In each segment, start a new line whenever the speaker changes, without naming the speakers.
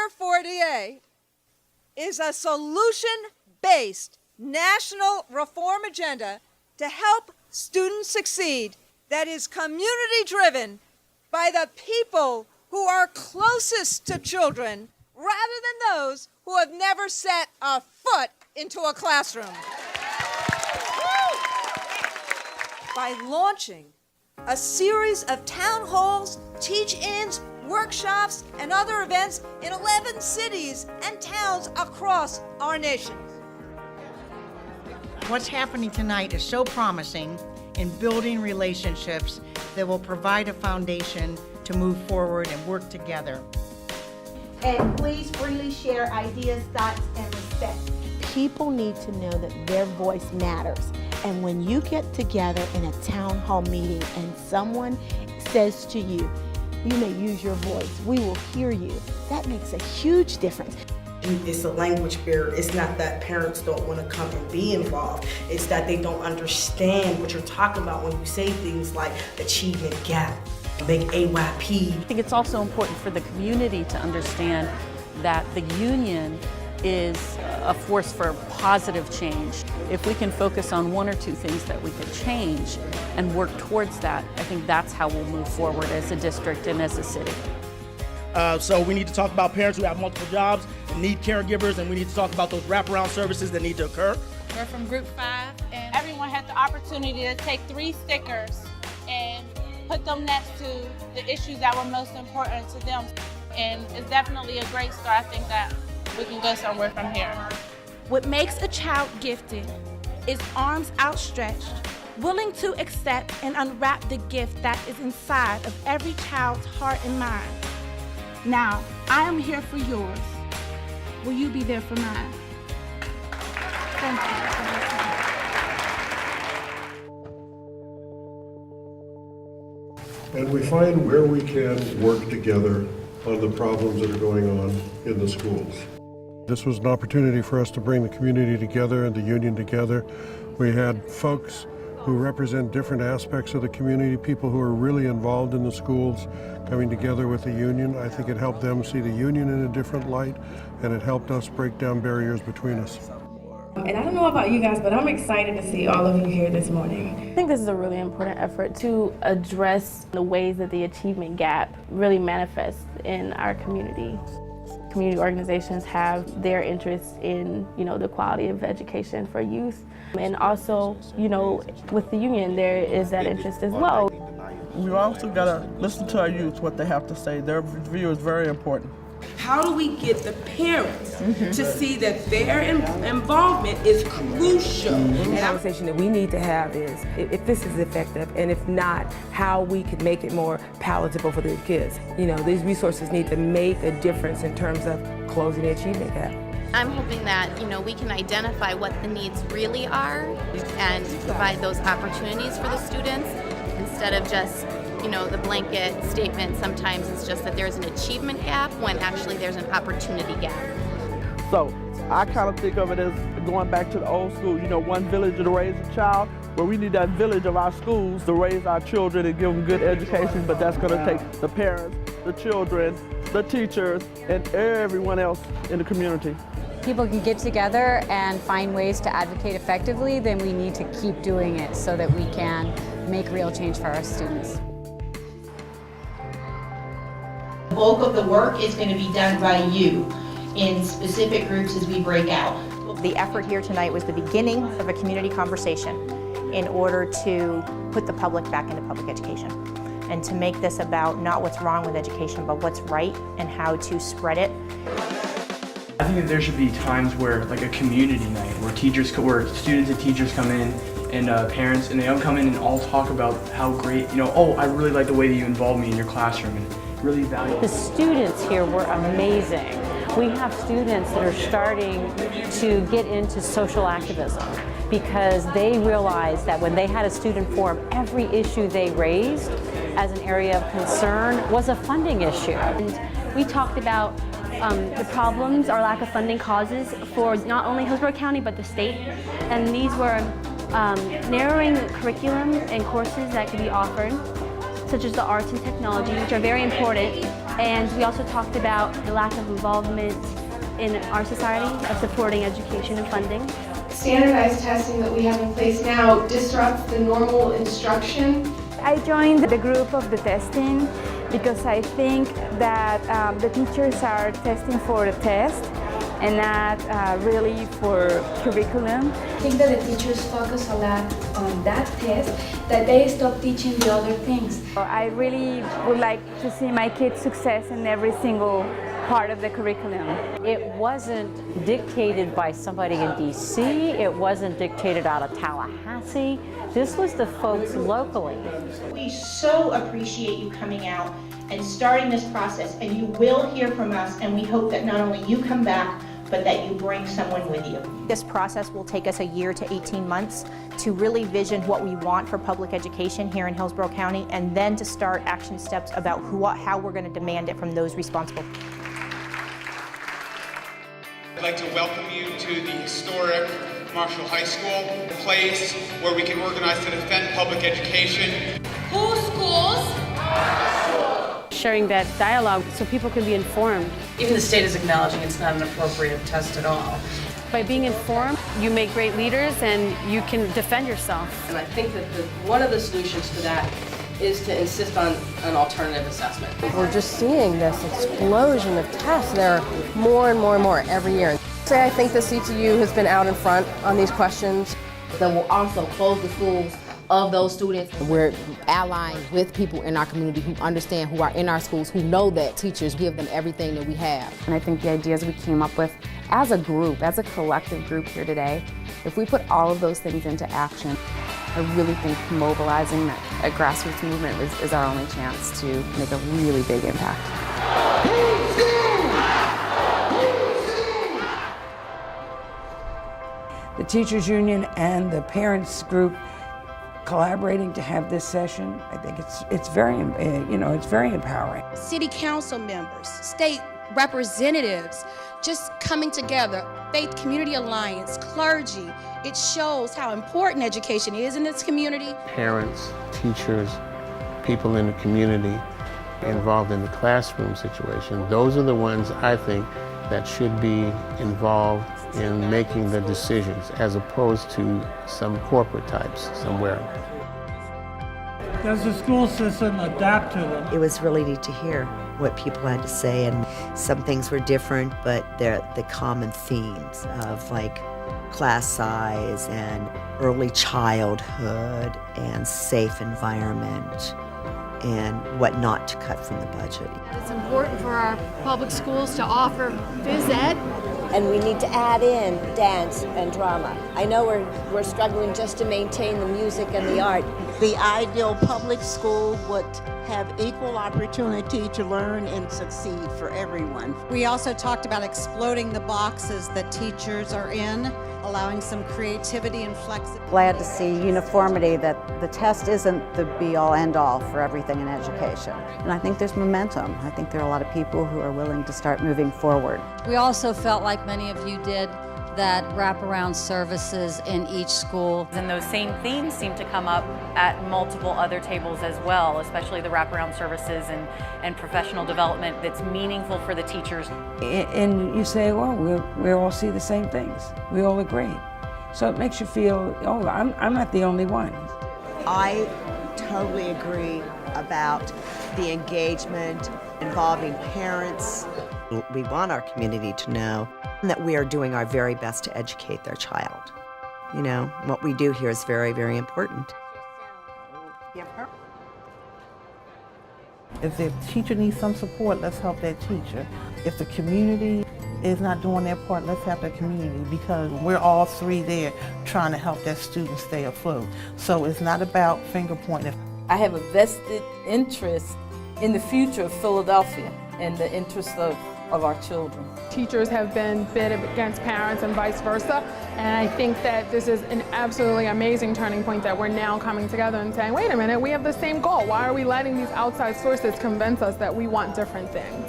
Year 40A is a solution-based national reform agenda to help students succeed that is community-driven by the people who are closest to children rather than those who have never set a foot into a classroom. By launching a series of town halls, teach-ins, workshops, and other events in 11 cities and towns across our nation.
What's happening tonight is so promising in building relationships that will provide a foundation to move forward and work together.
And please freely share ideas, thoughts, and respect.
People need to know that their voice matters. And when you get together in a town hall meeting and someone says to you, you may use your voice, we will hear you, that makes a huge difference.
It's a language barrier. It's not that parents don't want to come and be involved. It's that they don't understand what you're talking about when you say things like achievement gap, big AYP.
I think it's also important for the community to understand that the union is a force for positive change. If we can focus on one or two things that we could change and work towards that, I think that's how we'll move forward as a district and as a city.
So we need to talk about parents who have multiple jobs and need caregivers, and we need to talk about those wraparound services that need to occur.
We're from Group 5, and everyone had the opportunity to take 3 stickers and put them next to the issues that were most important to them. And it's definitely a great start. I think that we can go somewhere from here.
What makes a child gifted is arms outstretched, willing to accept and unwrap the gift that is inside of every child's heart and mind. Now, I am here for yours. Will you be there for mine? Thank you.
And we find where we can work together on the problems that are going on in the schools. This was an opportunity for us to bring the community together and the union together. We had folks who represent different aspects of the community, people who are really involved in the schools coming together with the union. I think it helped them see the union in a different light, and it helped us break down barriers between us.
And I don't know about you guys, but I'm excited to see all of you here this morning.
I think this is a really important effort to address the ways that the achievement gap really manifests in our community. Community organizations have their interest in, the quality of education for youth. And also, with the union, there is that interest as well.
We also got to listen to our youth, what they have to say. Their view is very important.
How do we get the parents to see that their involvement is crucial?
The conversation that we need to have is if this is effective, and if not, how we can make it more palatable for the kids. These resources need to make a difference in terms of closing the achievement gap.
I'm hoping that, we can identify what the needs really are and provide those opportunities for the students instead of just the blanket statement. Sometimes it's just that there's an achievement gap when actually there's an opportunity gap.
So I kind of think of it as going back to the old school, one village to raise a child. Well, we need that village of our schools to raise our children and give them good education, but that's going to take the parents, the children, the teachers, and everyone else in the community.
People can get together and find ways to advocate effectively, then we need to keep doing it so that we can make real change for our students.
The bulk of the work is going to be done by you in specific groups as we break out.
The effort here tonight was the beginning of a community conversation in order to put the public back into public education and to make this about not what's wrong with education, but what's right and how to spread it.
I think that there should be times where, like a community night, where students and teachers come in and parents, and they all come in and all talk about how great, oh, I really like the way that you involve me in your classroom and really value it.
The students here were amazing. We have students that are starting to get into social activism because they realized that when they had a student forum, every issue they raised as an area of concern was a funding issue.
And we talked about the problems our lack of funding causes for not only Hillsborough County but the state, and these were narrowing curriculum and courses that could be offered, such as the arts and technology, which are very important, And we also talked about the lack of involvement in our society of supporting education and funding.
Standardized testing that we have in place now disrupts the normal instruction.
I joined the group of the testing because I think that the teachers are testing for the test and not really for curriculum.
I think that the teachers focus a lot on that test, that they stop teaching the other things.
I really would like to see my kids' success in every single part of the curriculum.
It wasn't dictated by somebody in DC, it wasn't dictated out of Tallahassee. This was the folks locally.
We so appreciate you coming out and starting this process, and you will hear from us, and we hope that not only you come back, but that you bring someone with you.
This process will take us a year to 18 months to really vision what we want for public education here in Hillsborough County, and then to start action steps about how we're going to demand it from those responsible.
I'd like to welcome you to the historic Marshall High School, a place where we can organize to defend public education.
Whose schools?
Sharing that dialogue so people can be informed.
Even the state is acknowledging it's not an appropriate test at all.
By being informed, you make great leaders and you can defend yourself.
And I think that one of the solutions to that is to insist on an alternative assessment.
We're just seeing this explosion of tests. There are more and more and more every year. I think the CTU has been out in front on these questions.
That will also close the schools of those students.
We're allying with people in our community who understand, who are in our schools, who know that teachers give them everything that we have.
And I think the ideas we came up with as a group, as a collective group here today, if we put all of those things into action, I really think mobilizing a grassroots movement is our only chance to make a really big impact.
The teachers union and the parents group collaborating to have this session, I think it's very empowering.
City council members, state representatives, just coming together, Faith Community Alliance, clergy. It shows how important education is in this community.
Parents, teachers, people in the community involved in the classroom situation, those are the ones I think that should be involved in making the decisions as opposed to some corporate types somewhere.
Does the school system adapt to them?
It was really neat to hear what people had to say, and some things were different, but they're the common themes of like class size and early childhood and safe environment and what not to cut from the budget.
It's important for our public schools to offer phys ed.
And we need to add in dance and drama. I know we're struggling just to maintain the music and the art.
The ideal public school would have equal opportunity to learn and succeed for everyone.
We also talked about exploding the boxes that teachers are in, allowing some creativity and flexibility.
Glad to see uniformity, that the test isn't the be-all, end-all for everything in education. And I think there's momentum. I think there are a lot of people who are willing to start moving forward.
We also felt, like many of you did, that wraparound services in each school.
And those same themes seem to come up at multiple other tables as well, especially the wraparound services and professional development that's meaningful for the teachers.
And you say, well, we all see the same things. We all agree. So it makes you feel, oh, I'm not the only one.
I totally agree about the engagement involving parents. We want our community to know that we are doing our very best to educate their child. You know, what we do here is very, very important.
If the teacher needs some support, let's help that teacher. If the community is not doing their part, let's help the community, because we're all three there trying to help that student stay afloat. So it's not about finger pointing.
I have a vested interest in the future of Philadelphia and the interest of our children.
Teachers have been bid against parents and vice versa, and I think that this is an absolutely amazing turning point that we're now coming together and saying, wait a minute, we have the same goal. Why are we letting these outside sources convince us that we want different things?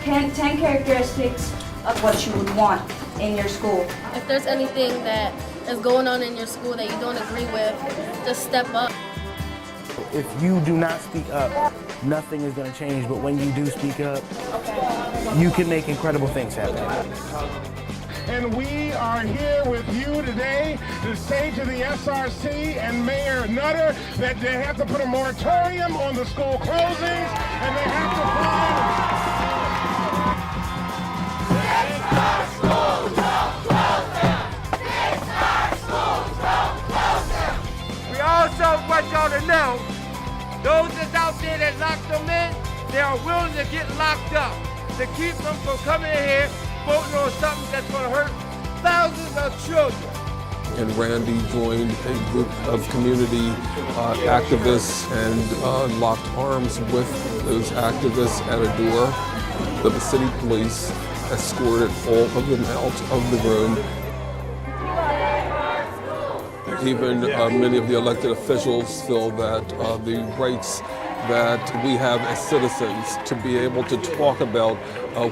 10 characteristics of what you would want in your school.
If there's anything that is going on in your school that you don't agree with, just step up.
If you do not speak up,
nothing is going to change. But when you do speak up, you can make incredible things happen.
And we are here with you today to say to the SRC and Mayor Nutter that they have to put a moratorium on the school closings, and they have to find...
We also want y'all to know, those that's out there that locked them in, they are willing to get locked up to keep them from coming in here voting on something that's going to hurt thousands of children.
And Randy joined a group of community activists and locked arms with those activists at a door. The city police escorted all of them out of the room. Even many of the elected officials feel that the rights that we have as citizens to be able to talk about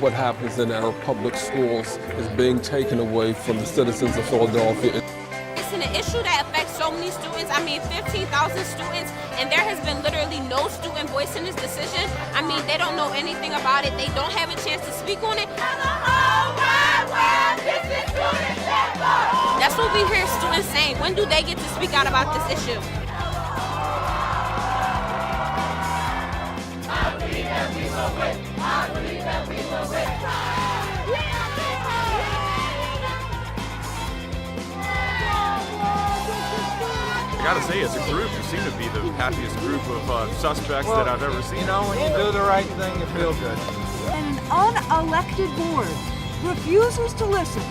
what happens in our public schools is being taken away from the citizens of Philadelphia.
It's an issue that affects so many students. I mean, 15,000 students, and there has been literally no student voice in this decision. I mean, they don't know anything about it. They don't have a chance to speak on it. That's what we hear students saying. When do they get to speak out about this issue?
I gotta say, as a group, you seem to be the happiest group of suspects that I've ever seen.
You know, when you do the right thing, you feel good.
And an unelected board refuses to listen,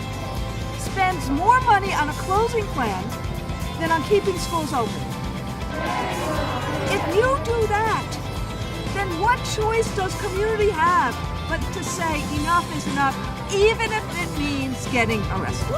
spends more money on a closing plan than on keeping schools open. If you do that, then what choice does community have but to say enough is enough, even if it means getting arrested?